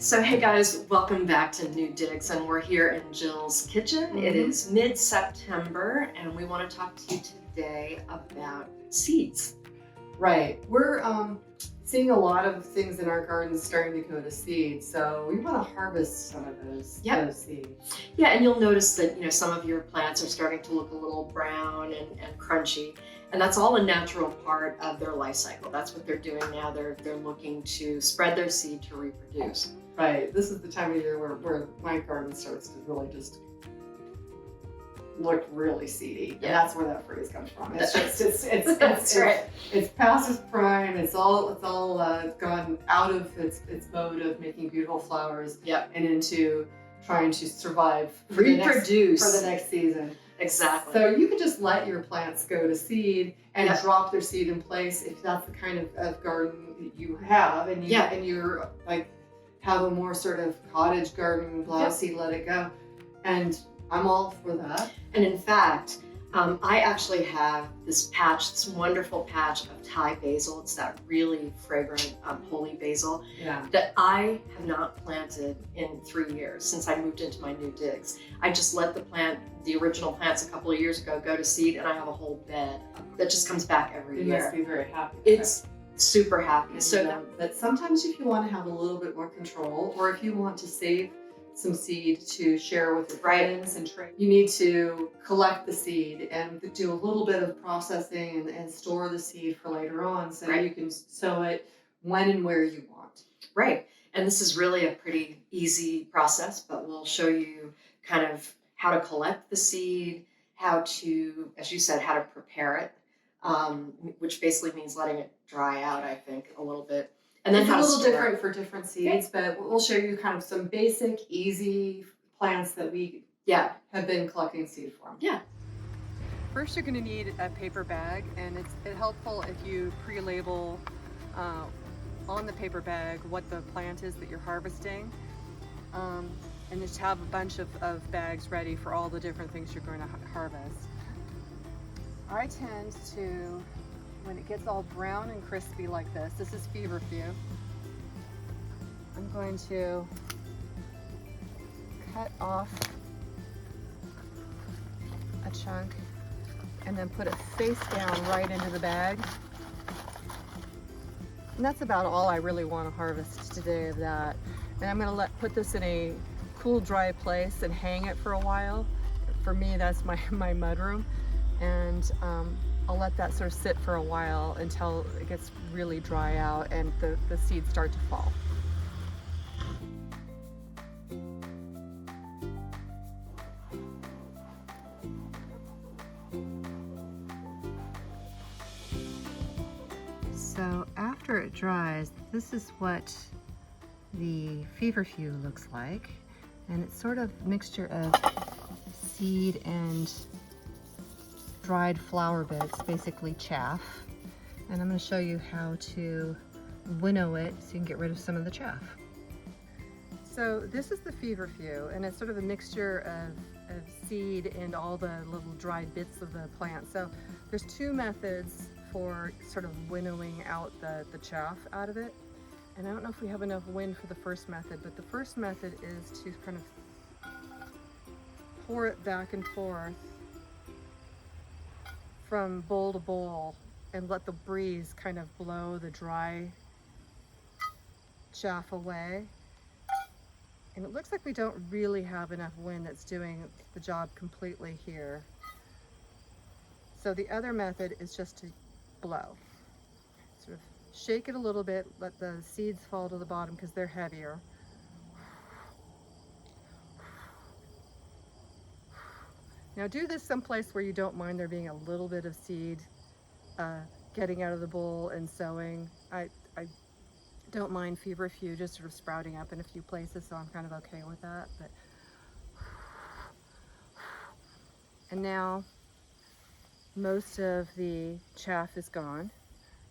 So, hey guys, welcome back to New Digs, and we're here in Jill's kitchen. It Hmm. is mid September, and we want to talk to you today about seeds. Right. We're seeing a lot of things in our gardens starting to go to seed, so we want to harvest some of those Yep. those seeds. Yeah, and you'll notice that some of your plants are starting to look a little brown and crunchy, and that's all a natural part of their life cycle. That's what they're doing now. They're looking to spread their seed to reproduce. Right. This is the time of year where my garden starts to really just look really seedy, and Yeah. that's where that phrase comes from. It's That's- just That's right. it's past its prime. It's all gone out of its mode of making beautiful flowers Yep. and into trying to survive for Reproduce. the next season. Exactly. So you could just let your plants go to seed and Yep. drop their seed in place if that's the kind of garden that you have, and Yeah. you're like have a more sort of cottage garden, blousy, let it go. And I'm all for that. And in fact, I actually have this wonderful patch of Thai basil. It's that really fragrant holy basil Yeah. that I have not planted in 3 years since I moved into my new digs. I just let the original plants a couple of years ago go to seed, and I have a whole bed that just comes back every You year. must be very happy. with It's super happy. it. So And, that sometimes if you want to have a little bit more control, or if you want to save some seed to share with your Right. friends and trade, you need to collect the seed and do a little bit of processing and store the seed for later on, so Right. you can sow it when and where you want. right. And this is really a pretty easy process, but we'll show you kind of how to collect the seed, how to, as you said, how to prepare it, which basically means letting it dry out, I think, a little bit. And then It's how a to little store it. different for different seeds, but we'll show you kind of some basic, easy plants that we Yeah. have been collecting seed from. Yeah. First, you're going to need a paper bag, and it's helpful if you pre-label on the paper bag what the plant is that you're harvesting, and just have a bunch of bags ready for all the different things you're going to harvest. I tend to, when it gets all brown and crispy like this is feverfew, I'm going to cut off a chunk and then put it face down right into the bag. And that's about all I really want to harvest today of that. And I'm going to put this in a cool, dry place and hang it for a while. For me, that's my mudroom. And I'll let that sort of sit for a while until it gets really dry out and the seeds start to fall. So after it dries, this is what the feverfew looks like. And it's sort of a mixture of seed and dried flower bits, basically chaff. And I'm going to show you how to winnow it so you can get rid of some of the chaff. So this is the feverfew, and it's sort of a mixture of seed and all the little dried bits of the plant. So there's two methods for sort of winnowing out the chaff out of it. And I don't know if we have enough wind for the first method, but the first method is to kind of pour it back and forth from bowl to bowl and let the breeze kind of blow the dry chaff away. And it looks like we don't really have enough wind that's doing the job completely here. So the other method is just to blow. Sort of shake it a little bit, let the seeds fall to the bottom because they're heavier. Now do this someplace where you don't mind there being a little bit of seed getting out of the bowl and sowing. I don't mind feverfew just sort of sprouting up in a few places, so I'm kind of okay with that. But and now most of the chaff is gone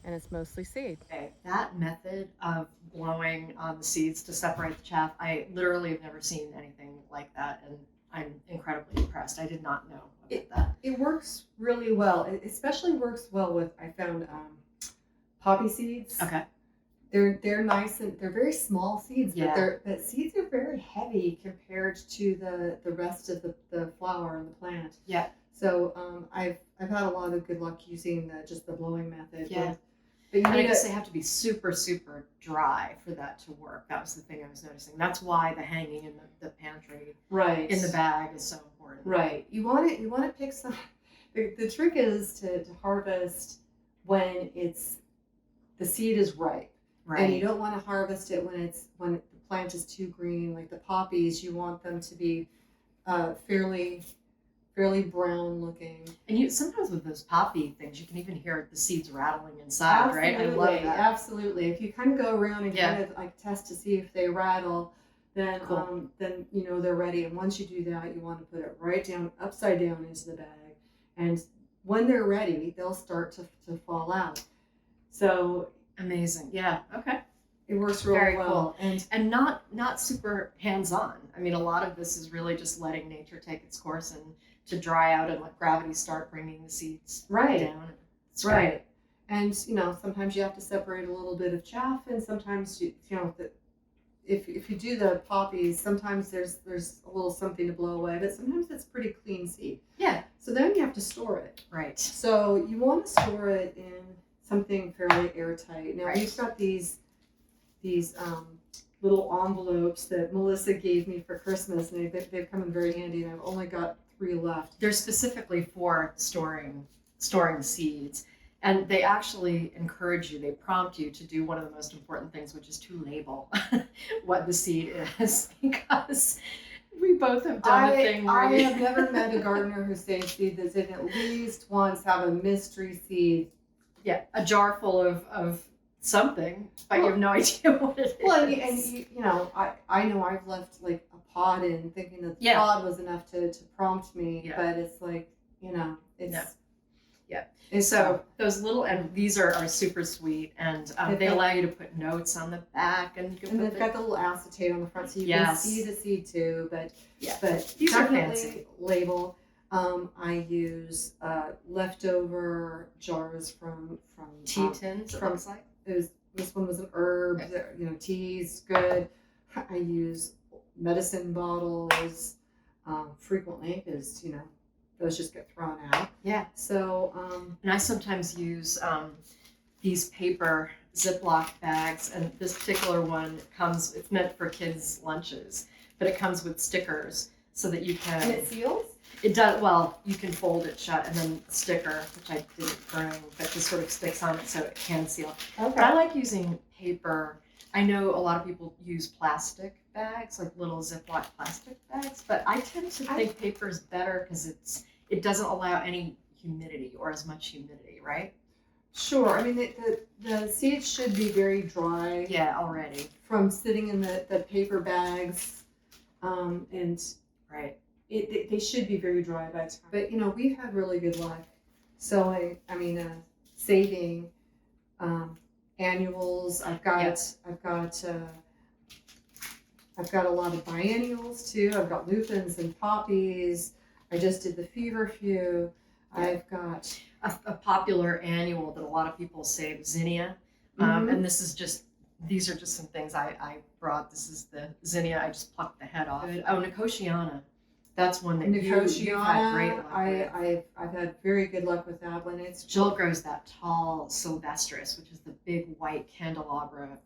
and it's mostly seed. Okay, that method of blowing on the seeds to separate the chaff, I literally have never seen anything like that, and I'm incredibly impressed. I did not know about that. It works really well. It especially works well with, I found, poppy seeds. Okay. they're nice and they're very small seeds, Yeah. but seeds are very heavy compared to the rest of the flower and the plant. Yeah. So I've had a lot of good luck using just the blowing method. Yeah. But you And I need guess to, they have to be super, super dry for that to work. That was the thing I was noticing. That's why the hanging in the pantry right in the bag is so important. Right. You want to pick some. The trick is to harvest when the seed is ripe. And you don't want to harvest it when the plant is too green, like the poppies. You want them to be fairly brown looking. And you sometimes with those poppy things, you can even hear the seeds rattling inside, right? I love that. Absolutely. If you kind of go around and Yeah. kind of like test to see if they rattle, then Cool. then you know they're ready. And once you do that, you want to put it right down, upside down into the bag. And when they're ready, they'll start to fall out. So Amazing. Yeah. Okay. it works really Very well. cool. And not super hands-on. I mean, a lot of this is really just letting nature take its course and to dry out and let gravity start bringing the seeds Right. down. It's Right. great. And sometimes you have to separate a little bit of chaff, and sometimes if you do the poppies, sometimes there's a little something to blow away, but sometimes it's pretty clean seed. Yeah. So then you have to store it. Right. So you want to store it in something fairly airtight. Now Right. we've got these little envelopes that Melissa gave me for Christmas, and they've come in very handy. And I've only got 3 left. They're specifically for storing seeds. And they actually encourage you, they prompt you to do one of the most important things, which is to label what the seed is, because we both have done the thing where I you- have never met a gardener who says seed that didn't at least once have a mystery seed. yeah, a jar full of something, but you have no idea what it is. Well, I know I've left like a pod in thinking that the Yeah. pod was enough to prompt me, Yeah. but it's like, it's. No. Yeah. It's So those little, and these are super sweet, and They've they got- allow you to put notes on the back, and you can And put they've got the little acetate on the front, so you Yes. can see the seed too. But Yeah. but These are definitely fancy. label. I use leftover jars from tea tins. It from- looks like. This one was an herb. Tea's good. I use medicine bottles frequently because those just get thrown out. Yeah. So And I sometimes use these paper Ziploc bags, and this particular one it's meant for kids' lunches, but it comes with stickers so that you can. and it seals. It does, well, you can fold it shut and then sticker, which I didn't bring, but just sort of sticks on it so it can seal. But I like using paper. I know a lot of people use plastic bags, like little Ziploc plastic bags, but I tend to think paper is better because it doesn't allow any humidity or as much humidity, right? Sure. I mean, the seeds should be very dry. Yeah, already. From sitting in the paper bags, and Right. they should be very dry by the time. But we've had really good luck. So saving annuals. I've got a lot of biennials too. I've got lupins and poppies. I just did the feverfew. I've got A popular annual that a lot of people save, zinnia. Mhm. And these are just some things I brought. This is the zinnia. I just plucked the head off. Oh, Nicotiana. That's one that you've had great luck with. I've had very good luck with that one. It's Jill grows that tall Sylvestris, which is the big white candelabra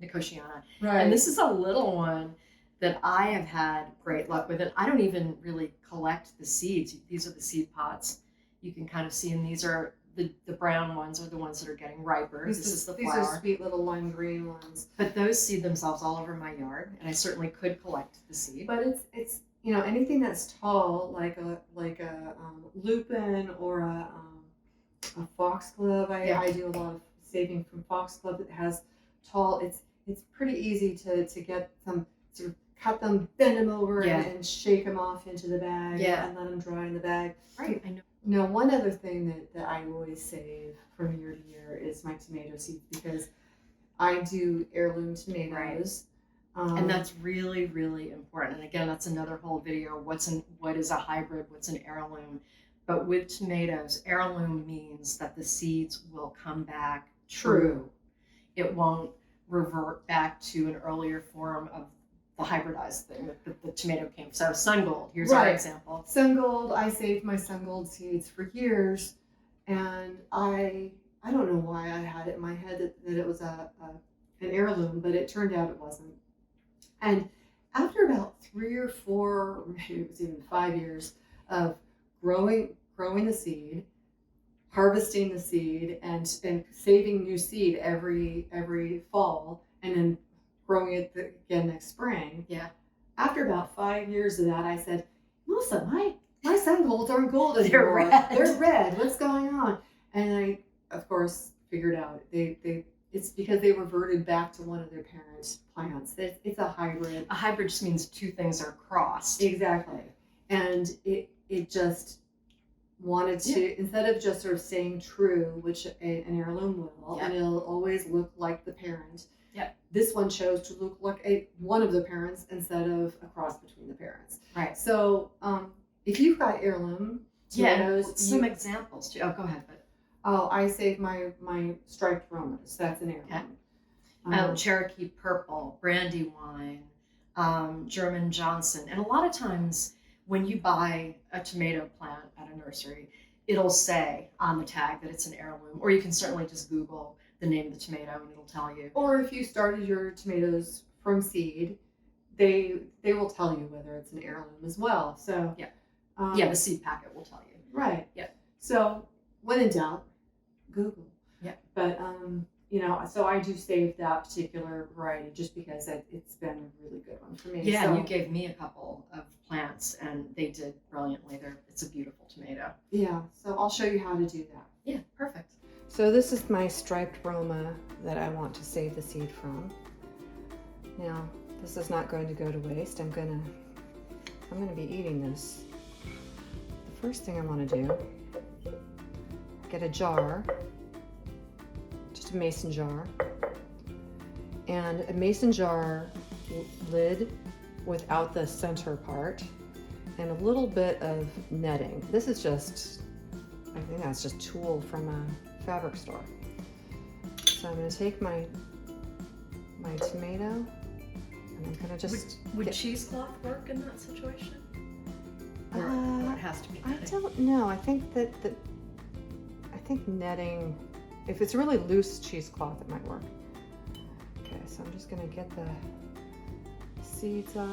Nicotiana. right. And this is a little one that I have had great luck with. And I don't even really collect the seeds. These are the seed pods. You can kind of see, and these are the brown ones are the ones that are getting riper. This is the These flower. are sweet little lime green ones. But those seed themselves all over my yard, and I certainly could collect the seed. But it's anything that's tall, like a lupin or a foxglove. Yeah. I do a lot of saving from foxglove that has tall. It's pretty easy to get them, sort of cut them, bend them over, Yeah. and shake them off into the bag. Yeah. And let them dry in the bag. Right, I know. Now, one other thing that I always save from year to year is my tomato seeds, because I do heirloom tomatoes. And that's really, really important. And again, that's another whole video. What is a hybrid? What's an heirloom? But with tomatoes, heirloom means that the seeds will come back true. it won't revert back to an earlier form of the hybridized thing that the tomato came. So Sun Gold, here's our Right. example. Sun Gold, I saved my Sun Gold seeds for years, and I don't know why I had it in my head that it was an heirloom, but it turned out it wasn't. And after about 3 or 4, or maybe it was even 5 years of growing the seed, harvesting the seed, and saving new seed every fall, and then growing it again next spring. Yeah. After about 5 years of that, I said, Melissa, my Sun Golds aren't gold They're anymore. red. They're red. What's going on? And I, of course, figured out it's because they reverted back to one of their parent plants. It's a hybrid. A hybrid just means two things are crossed. Exactly. And it just wanted to, instead of just sort of staying true, which an heirloom will, and it'll always look like the parent. Yeah. This one chose to look like one of the parents instead of a cross between the parents. Right. So if you've got heirloom tomatoes, some examples too. Oh, go ahead. But I saved my striped Romas. That's an heirloom. Okay. Cherokee Purple, Brandywine, German Johnson, and a lot of times when you buy a tomato plant at a nursery, it'll say on the tag that it's an heirloom, or you can certainly just Google the name of the tomato and it'll tell you. Or if you started your tomatoes from seed, they will tell you whether it's an heirloom as well. So the seed packet will tell you. Right. Yeah. So when in doubt, Google. Yeah. But so I do save that particular variety just because it's been a really good one for me. Yeah, so, and you gave me a couple of plants and they did brilliantly. It's a beautiful tomato. Yeah. So I'll show you how to do that. Yeah, perfect. So this is my striped Roma that I want to save the seed from. Now, this is not going to go to waste. I'm gonna be eating this. The first thing I want to do, get a jar, just a mason jar, and a mason jar lid without the center part, and a little bit of netting. This is just, I think that's just tulle from a fabric store. So I'm going to take my tomato, and I'm going to just would cheesecloth work in that situation? Or it has to be I netting? don't know. I think I think netting, if it's really loose cheesecloth, it might work. Okay, so I'm just going to get the seeds off.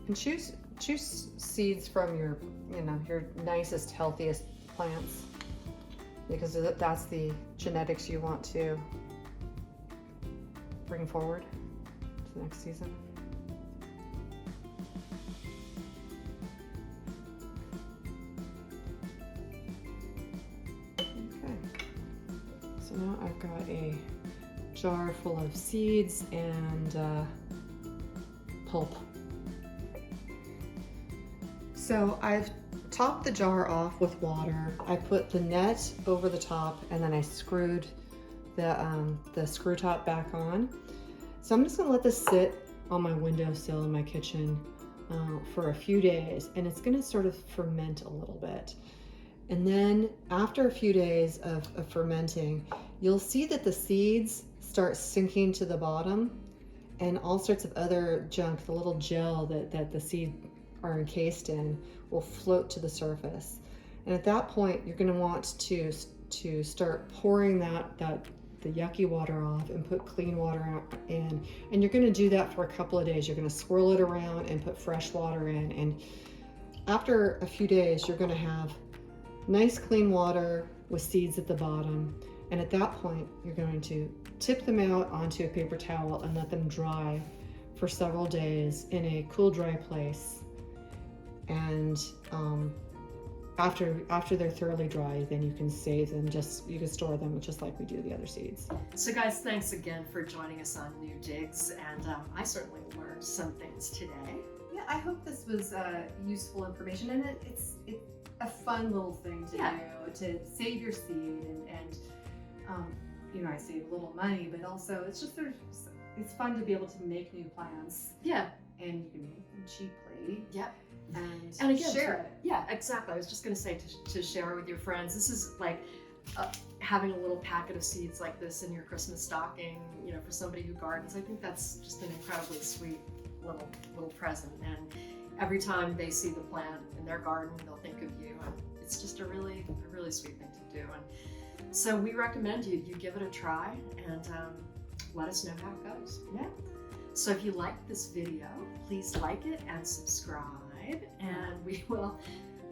And choose seeds from your nicest, healthiest plants, because that's the genetics you want to bring forward to the next season. Okay, so now I've got a jar full of seeds and pulp. So I've topped the jar off with water. I put the net over the top, and then I screwed the screw top back on. So I'm just gonna let this sit on my windowsill in my kitchen for a few days, and it's gonna sort of ferment a little bit. And then after a few days of fermenting, you'll see that the seeds start sinking to the bottom, and all sorts of other junk, the little gel that the seed are encased in, will float to the surface. And at that point, you're going to want to start pouring the yucky water off and put clean water in. And you're going to do that for a couple of days. You're going to swirl it around and put fresh water in. And after a few days, you're going to have nice clean water with seeds at the bottom. And at that point, you're going to tip them out onto a paper towel and let them dry for several days in a cool, dry place. And after they're thoroughly dry, then you can save them. You can store them just like we do the other seeds. So guys, thanks again for joining us on New Digs, and I certainly learned some things today. Yeah, I hope this was useful information, and it's a fun little thing to do to save your seed and I save a little money, but also it's just it's fun to be able to make new plants. Yeah. And you can make them cheaply. family. Yep. And again, share it. Yeah, exactly. I was just going to say to share with your friends. This is like having a little packet of seeds like this in your Christmas stocking, you know, for somebody who gardens. I think that's just an incredibly sweet little present. And every time they see the plant in their garden, they'll think of you. And it's just a really sweet thing to do. And so we recommend you give it a try and let us know how it goes. Yeah. So if you liked this video, please like it and subscribe, and we'll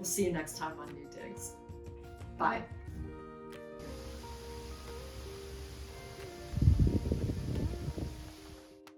see you next time on New Digs. Bye.